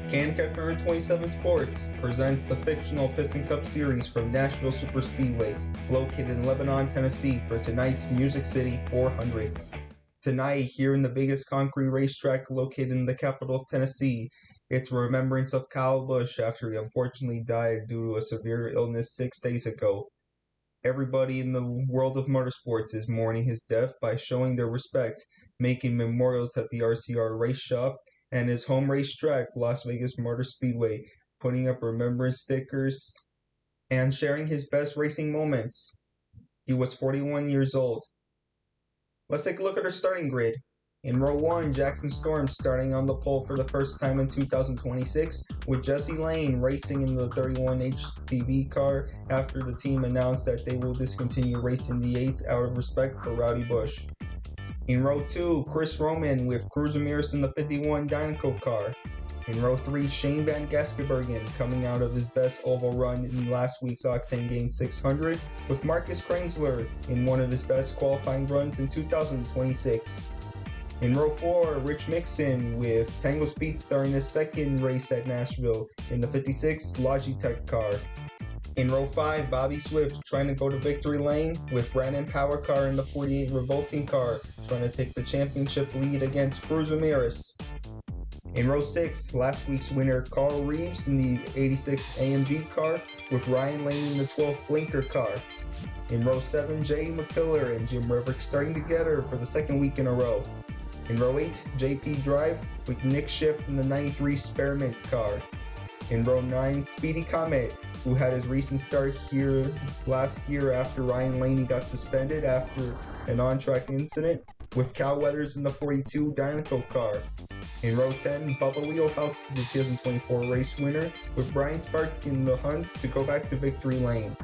Catcher 27 Sports presents the Fictional Piston Cup Series from Nashville Superspeedway, located in Lebanon, Tennessee, for tonight's Music City 400. Tonight, here in the biggest concrete racetrack located in the capital of Tennessee, it's a remembrance of Kyle Busch after he unfortunately died due to a severe illness 6 days ago. Everybody in the world of motorsports is mourning his death by showing their respect, making memorials at the RCR race shop and his home racetrack, Las Vegas Motor Speedway, putting up remembrance stickers and sharing his best racing moments. He was 41 years old. Let's take a look at our starting grid. In row 1, Jackson Storm starting on the pole for the first time in 2026, with Jesse Lane racing in the 31 HTV car after the team announced that they will discontinue racing the 8 out of respect for Rowdy Busch. In row 2, Chris Roman with Cruz Ramirez in the 51 Dynaco car. In row 3, Shane Van Gisbergen coming out of his best oval run in last week's Octane Gain 600, with Marcus Krensler in one of his best qualifying runs in 2026. In row 4, Rich Mixon with Tango Speed starting his second race at Nashville in the 56 Logitech car. In row 5, Bobby Swift trying to go to victory lane with Brandon Power car in the 48 Revolting car, trying to take the championship lead against Cruz Ramirez. In row 6, last week's winner Carl Reeves in the 86 AMD car with Ryan Lane in the 12th Blinker car. In row 7, Jay McPiller and Jim Riverick starting together for the second week in a row. In row 8, JP Drive with Nick Schiff in the 93 Spearmint car. In row 9, Speedy Comet, who had his recent start here last year after Ryan Laney got suspended after an on-track incident, with Cal Weathers in the 42 Dynaco car. In row 10, Bubba Wheelhouse, the 2024 race winner, with Brian Spark in the hunt to go back to victory lane.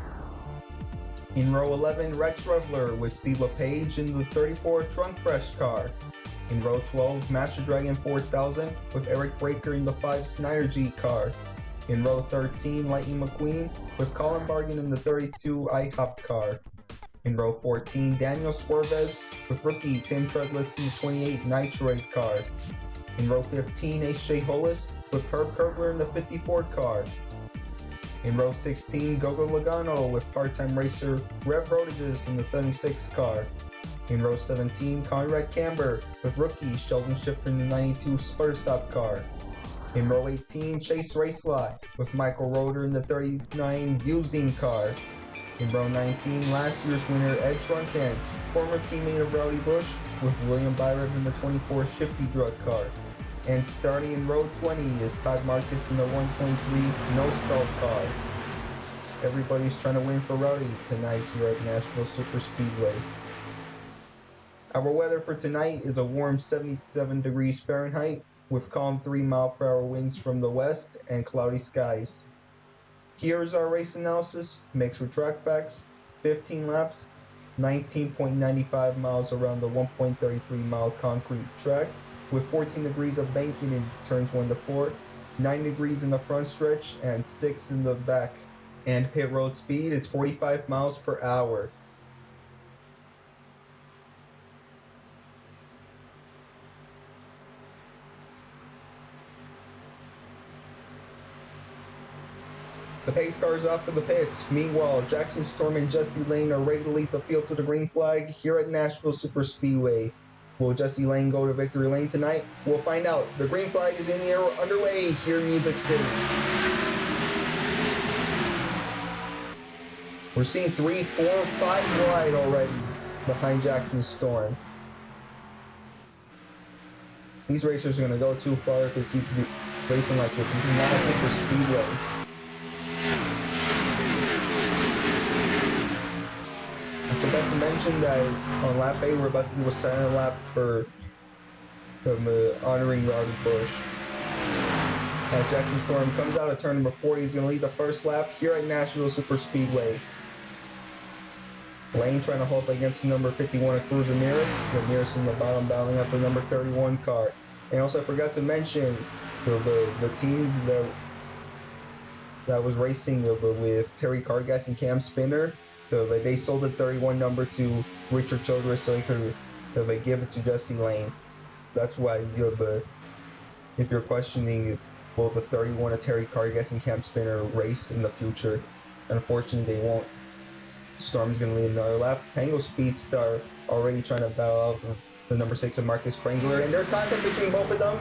In row 11, Rex Revler with Steve LePage in the 34 Trunk Fresh car. In row 12, Master Dragon 4000 with Eric Breaker in the 5 Snyder G car. In row 13, Lightning McQueen with Colin Bargan in the 32 IHOP car. In row 14, Daniel Swervez with rookie Tim Treadless in the 28 Nitroid car. In row 15, H.J. Hollis with Herb Kerbler in the 54 car. In row 16, Gogo Logano with part-time racer Rev Rodages in the 76 car. In row 17, Conrad Camber with rookie Sheldon Schiffer in the 92 Spurstop car. In row 18, Chase Racelot with Michael Roeder in the 39 Buzine car. In row 19, last year's winner Ed Truncan, former teammate of Rowdy Busch, with William Byron in the 24 Shifty Drug car. And starting in row 20 is Todd Marcus in the 123 No Stall car. Everybody's trying to win for Rowdy tonight here at Nashville Superspeedway. Our weather for tonight is a warm 77 degrees Fahrenheit with calm 3-mile-per-hour winds from the west and cloudy skies. Here's our race analysis, mixed with track facts. 15 laps, 19.95 miles around the 1.33-mile concrete track, with 14 degrees of banking in turns 1 to 4, 9 degrees in the front stretch, and 6 in the back. And pit road speed is 45 miles per hour. The pace car is off to the pits. Meanwhile, Jackson Storm and Jesse Lane are ready to lead the field to the green flag here at Nashville Superspeedway. Will Jesse Lane go to victory lane tonight? We'll find out. The green flag is in the air underway here in Music City. We're seeing 3, 4, 5 wide already behind Jackson Storm. These racers are going to go too far if they keep racing like this. This is not a super speedway. I forgot to mention that on lap 8 we're about to do a silent lap for honoring Rowdy Busch. Jackson Storm comes out of turn number 4. He's going to lead the first lap here at Nashville Superspeedway. Lane trying to hold against the number 51 of Cruz Ramirez. Ramirez from the bottom battling out the number 31 car. And also I forgot to mention the team that was racing with Terry Cargas and Cam Spinner. They sold the 31 number to Richard Childress so he could give it to Jesse Lane. That's why if you're questioning will the 31 Atari car guessing camp spinner race in the future? Unfortunately, they won't. Storm's going to lead another lap. Tango Speedstar already trying to battle out the number 6 of Marcus Krangler, and there's contact between both of them.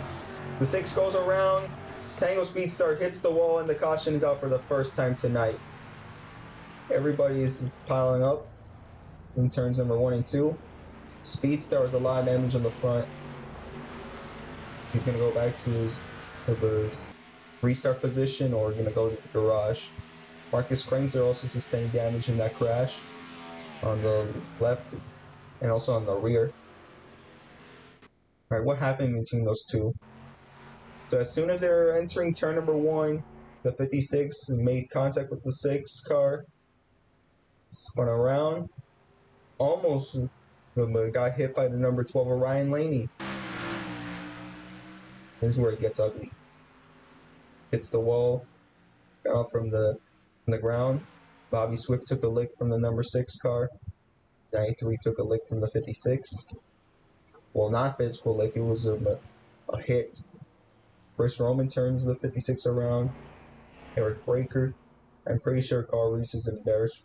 The 6 goes around. Tango Speedstar hits the wall, and the caution is out for the first time tonight. Everybody is piling up in turns number 1 and 2. Speedstar with a lot of damage on the front. He's going to go back to his restart position, or going to go to the garage. Marcus Krangler also sustained damage in that crash on the left and also on the rear. Alright, what happened between those two? So as soon as they were entering turn number 1, the 56 made contact with the 6 car, spun around, almost got hit by the number 12 of Ryan Laney. This is where it gets ugly. Hits the wall, got off from the ground. Bobby Swift took a lick from the number 6 car. 93 took a lick from the 56. Well, not physical lick, it was a hit. Chris Roman turns the 56 around. Eric Breaker. I'm pretty sure Carl Reese is embarrassed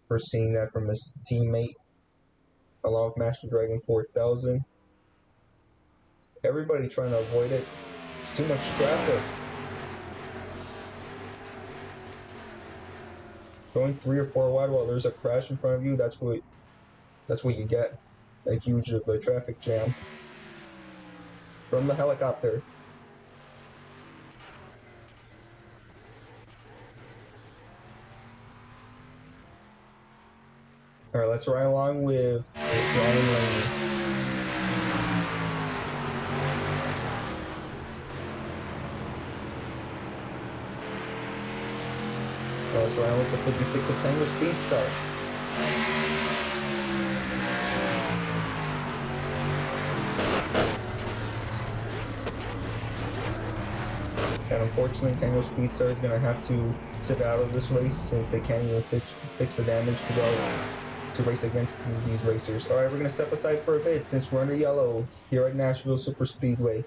for seeing that from his teammate, along with Master Dragon 4000. Everybody trying to avoid it. It's too much traffic. Going 3 or 4 wide while there's a crash in front of you, that's what you get. A huge traffic jam. From the helicopter. Alright, let's ride along with Ryan Laney. Let's ride with the 56 of Tango Speedstar. And unfortunately, Tango Speedstar is going to have to sit out of this race since they can't even fix the damage to go to race against these racers. Alright, we're going to step aside for a bit since we're under yellow here at Nashville Superspeedway.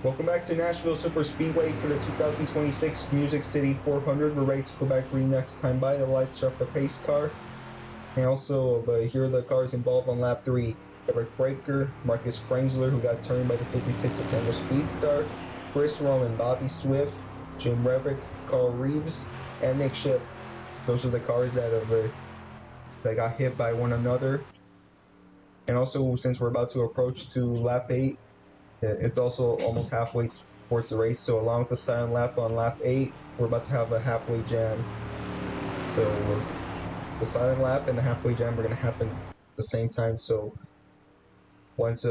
Welcome back to Nashville Superspeedway for the 2026 Music City 400. We're ready to go back green next time by. The lights are off the pace car. And also, here are the cars involved on lap 3. Eric Breaker, Marcus Krangler, who got turned by the 56 at Tango Speedstar, Chris Roman, Bobby Swift, Jim Revick, Carl Reeves, and Nick Shift. Those are the cars that got hit by one another. And also, since we're about to approach to lap 8, it's also almost halfway towards the race, so along with the silent lap on lap 8, we're about to have a halfway jam. So the silent lap and the halfway jam are going to happen at the same time, so once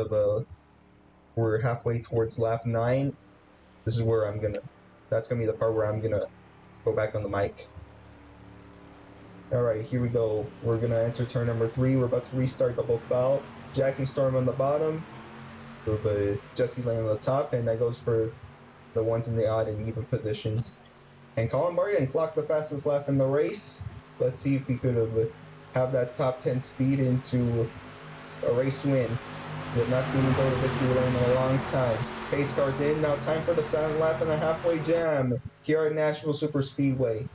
we're halfway towards lap 9, this is where that's going to be the part where I'm going to go back on the mic. Alright, here we go. We're going to enter turn number 3. We're about to restart double foul. Jack and Storm on the bottom. But Jesse Lane on the top, and that goes for the ones in the odd and even positions. And Colin Barrigan clocked the fastest lap in the race. Let's see if we could have that top 10 speed into a race win. We have not seen him go to victory lane in a long time. Pace cars in, now time for the silent lap and the halfway jam here at Nashville Superspeedway.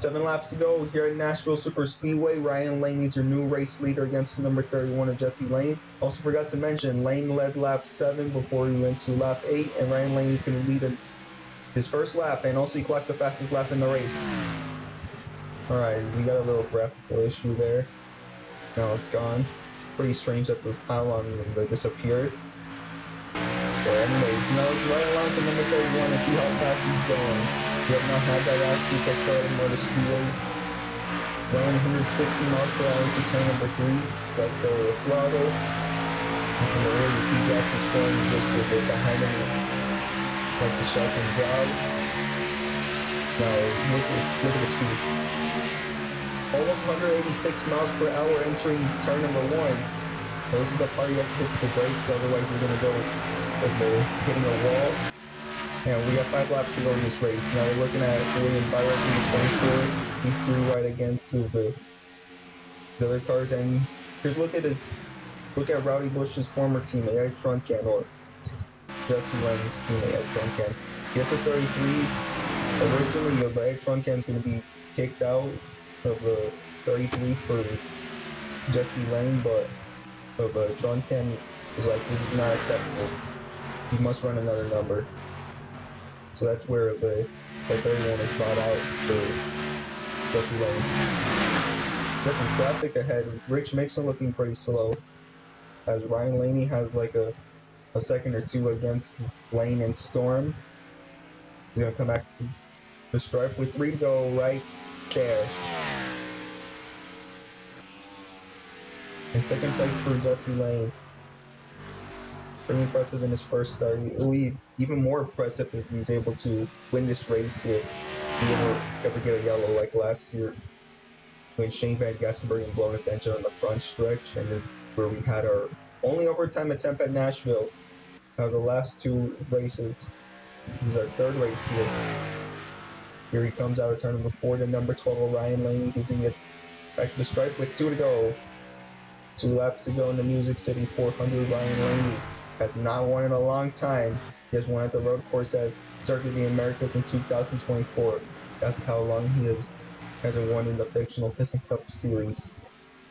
7 laps to go here at Nashville Superspeedway. Ryan Laney's your new race leader against the number 31 of Jesse Lane. Also forgot to mention, Lane led lap 7 before he went to lap 8, and Ryan Laney's going to lead his first lap, and also he clocked the fastest lap in the race. Alright, we got a little graphical issue there. Now it's gone. Pretty strange that the pylon disappeared. But anyways, now it's right along to number 31 to see how fast he's going. We have not had that last week at Florida Motor Speedway. Running 160 miles per hour to turn number 3. Got the throttle. In the rear, you see Jackson scoring just a bit behind him, like the sharpened jaws. Now, look at the speed. Almost 186 miles per hour entering turn number 1. This is the part you have to hit the brakes, otherwise you're going to go hitting a wall. And we got 5 laps to go in this race. Now we're looking at William Byron in the 24. He's 3 wide against the other cars. And here's look at Rowdy Bush's former teammate at Truncan, or Jesse Lane's teammate at Truncan. He has a 33. Originally, Ed Truncan's going to be kicked out of the 33 for Jesse Lane, but Truncan was like, this is not acceptable. He must run another number. So that's where the 31 is brought out for Jesse Lane. There's some traffic ahead. Rich Mixon looking pretty slow, as Ryan Laney has like a second or two against Lane and Storm. He's gonna come back to the stripe with 3 to go right there. In second place for Jesse Lane. Pretty impressive in his first start. It'll be even more impressive if he's able to win this race if he ever get a yellow like last year when Shane Van Gassenberg blown his engine on the front stretch, and then where we had our only overtime attempt at Nashville out of the last 2 races. This is our 3rd race here. Here he comes out of turn number 4 to number 12, Ryan Laney. He's going to get back to the stripe with 2 to go. 2 laps to go in the Music City 400. Ryan Laney has not won in a long time. He has won at the road course at Circuit of the Americas in 2024. That's how long he hasn't won in the fictional Piston Cup Series.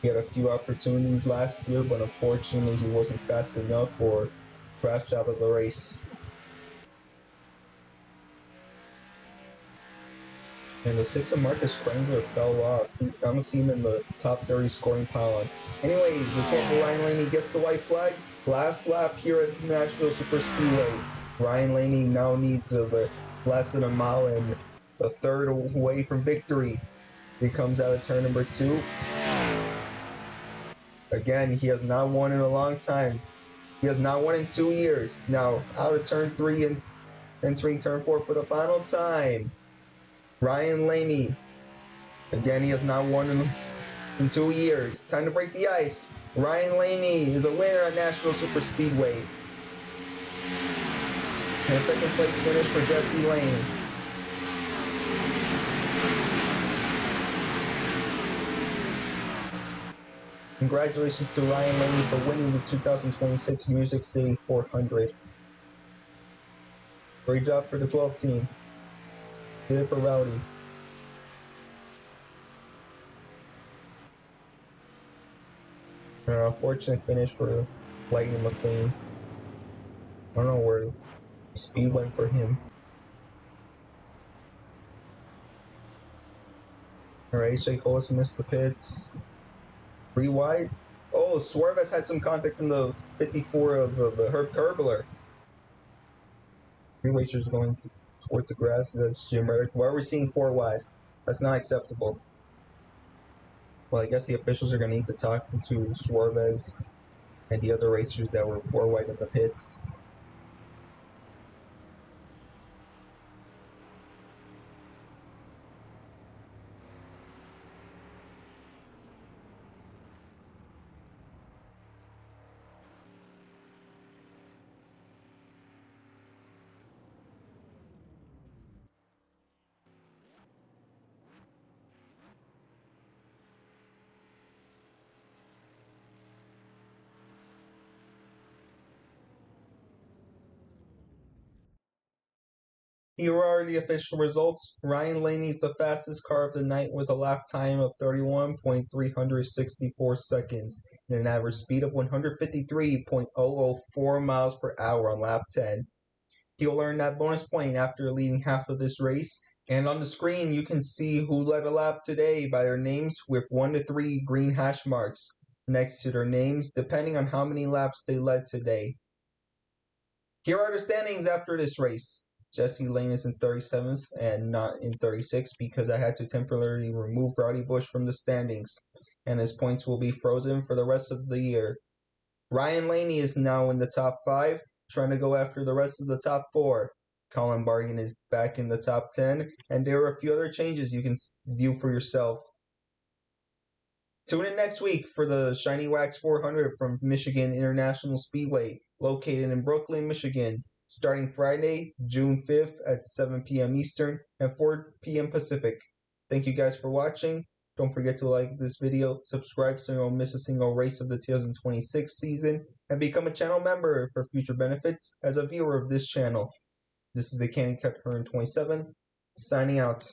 He had a few opportunities last year, but unfortunately he wasn't fast enough or crashed out of the race. And the 6 of Marcus Kranzler fell off. I don't see him in the top 30 scoring pylon. Anyways, the 12 of Ryan Laney gets the white flag. Last lap here at Nashville Superspeedway. Ryan Laney now needs less than a mile and a third away from victory. He comes out of turn number 2. Again, he has not won in a long time. He has not won in 2 years. Now, out of turn 3 and entering turn 4 for the final time. Ryan Laney. Again, he has not won in 2 years. Time to break the ice. Ryan Laney is a winner at Nashville Superspeedway. And a second place finish for Jesse Lane. Congratulations to Ryan Laney for winning the 2026 Music City 400. Great job for the 12 team. Did it for Rowdy. An unfortunate finish for Lightning McQueen. I don't know where the speed went for him. Alright, Shea Hollis missed the pits. 3 wide. Oh, Swerve has had some contact from the 54 of Herb Kerbler. 3 racers going towards the grass. That's Jim Reddick. Why are we seeing 4 wide? That's not acceptable. Well, I guess the officials are going to need to talk to Suarez and the other racers that were 4 wide in the pits. Here are the official results. Ryan Blaney is the fastest car of the night with a lap time of 31.364 seconds and an average speed of 153.004 miles per hour on lap 10. He'll earn that bonus point after leading half of this race. And on the screen, you can see who led a lap today by their names with 1 to 3 green hash marks next to their names, depending on how many laps they led today. Here are the standings after this race. Jesse Lane is in 37th and not in 36th because I had to temporarily remove Rowdy Bush from the standings, and his points will be frozen for the rest of the year. Ryan Laney is now in the top 5, trying to go after the rest of the top 4. Colin Bargan is back in the top 10, and there are a few other changes you can view for yourself. Tune in next week for the Shiny Wax 400 from Michigan International Speedway, located in Brooklyn, Michigan, starting Friday, June 5th at 7 p.m. Eastern and 4 p.m. Pacific. Thank you guys for watching. Don't forget to like this video, subscribe so you don't miss a single race of the 2026 season, and become a channel member for future benefits as a viewer of this channel. This is the Candy Cut Hearn 27, signing out.